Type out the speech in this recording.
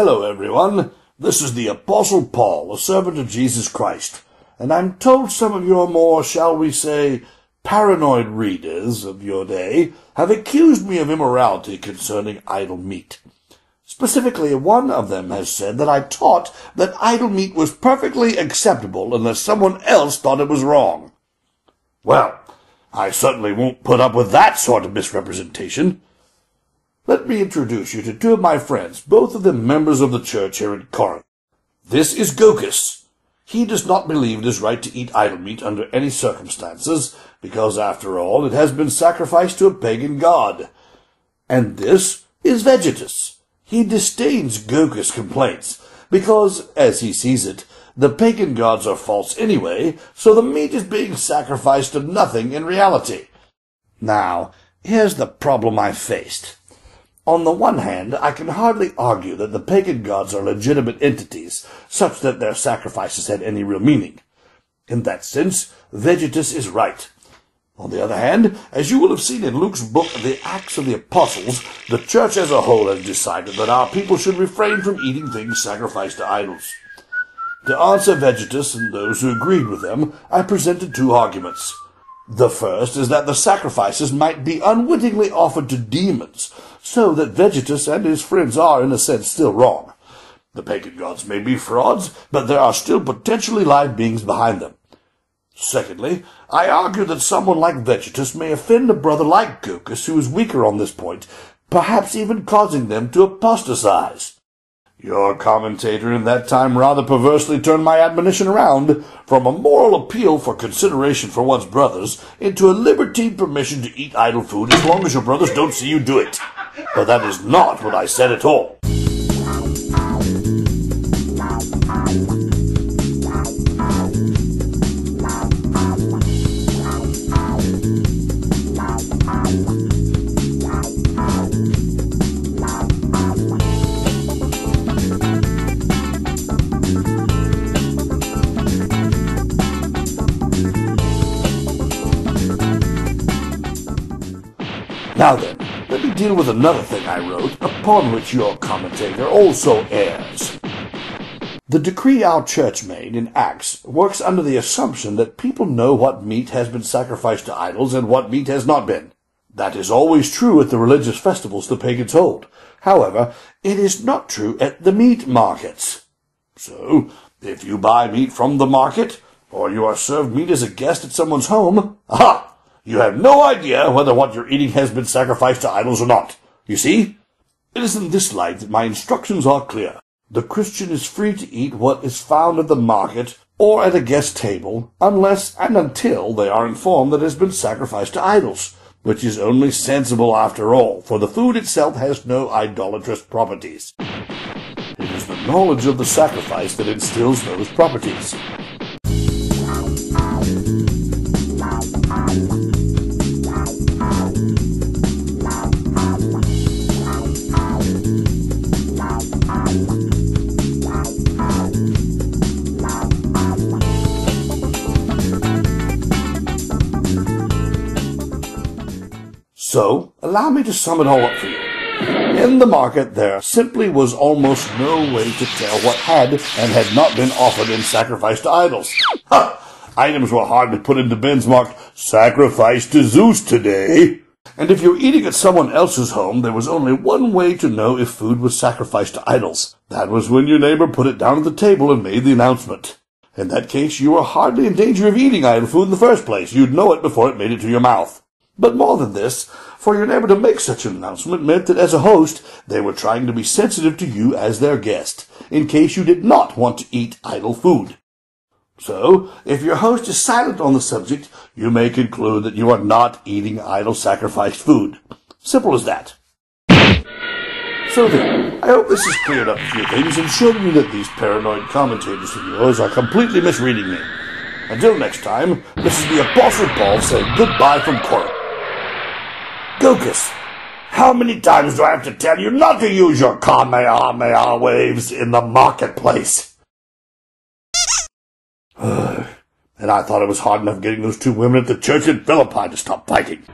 Hello everyone, this is the Apostle Paul, a servant of Jesus Christ, and I'm told some of your more, shall we say, paranoid readers of your day have accused me of immorality concerning idol meat. Specifically, one of them has said that I taught that idol meat was perfectly acceptable unless someone else thought it was wrong. Well, I certainly won't put up with that sort of misrepresentation. Let me introduce you to two of my friends, both of them members of the church here in Corinth. This is Gocus. He does not believe it is right to eat idol meat under any circumstances, because, after all, it has been sacrificed to a pagan god. And this is Vegetus. He disdains Gocus' complaints, because, as he sees it, the pagan gods are false anyway, so the meat is being sacrificed to nothing in reality. Now, here's the problem I faced. On the one hand, I can hardly argue that the pagan gods are legitimate entities, such that their sacrifices had any real meaning. In that sense, Vegetus is right. On the other hand, as you will have seen in Luke's book, The Acts of the Apostles, the church as a whole has decided that our people should refrain from eating things sacrificed to idols. To answer Vegetus and those who agreed with them, I presented two arguments. The first is that the sacrifices might be unwittingly offered to demons, so that Vegetus and his friends are, in a sense, still wrong. The pagan gods may be frauds, but there are still potentially live beings behind them. Secondly, I argue that someone like Vegetus may offend a brother like Gocus, who is weaker on this point, perhaps even causing them to apostatize. Your commentator in that time rather perversely turned my admonition around from a moral appeal for consideration for one's brothers into a libertine permission to eat idol food as long as your brothers don't see you do it. But that is not what I said at all. Now then, let me deal with another thing I wrote, upon which your commentator also errs. The decree our church made in Acts works under the assumption that people know what meat has been sacrificed to idols and what meat has not been. That is always true at the religious festivals the pagans hold. However, it is not true at the meat markets. So, if you buy meat from the market, or you are served meat as a guest at someone's home, aha! You have no idea whether what you're eating has been sacrificed to idols or not. You see? It is in this light that my instructions are clear. The Christian is free to eat what is found at the market or at a guest table, unless and until they are informed that it has been sacrificed to idols, which is only sensible after all, for the food itself has no idolatrous properties. It is the knowledge of the sacrifice that instills those properties. So, allow me to sum it all up for you. In the market, there simply was almost no way to tell what had and had not been offered in sacrifice to idols. Items were hardly put into bins marked, "Sacrifice to Zeus today." And if you were eating at someone else's home, there was only one way to know if food was sacrificed to idols. That was when your neighbor put it down at the table and made the announcement. In that case, you were hardly in danger of eating idol food in the first place. You'd know it before it made it to your mouth. But more than this, for your neighbor to make such an announcement meant that as a host, they were trying to be sensitive to you as their guest, in case you did not want to eat idol food. So, if your host is silent on the subject, you may conclude that you are not eating idol-sacrificed food. Simple as that. So then, I hope this has cleared up a few things and shown you that these paranoid commentators of yours are completely misreading me. Until next time, this is the Apostle Paul saying goodbye from Corinth. Gocus, how many times do I have to tell you not to use your Kamehameha waves in the marketplace? And I thought it was hard enough getting those two women at the church in Philippi to stop fighting.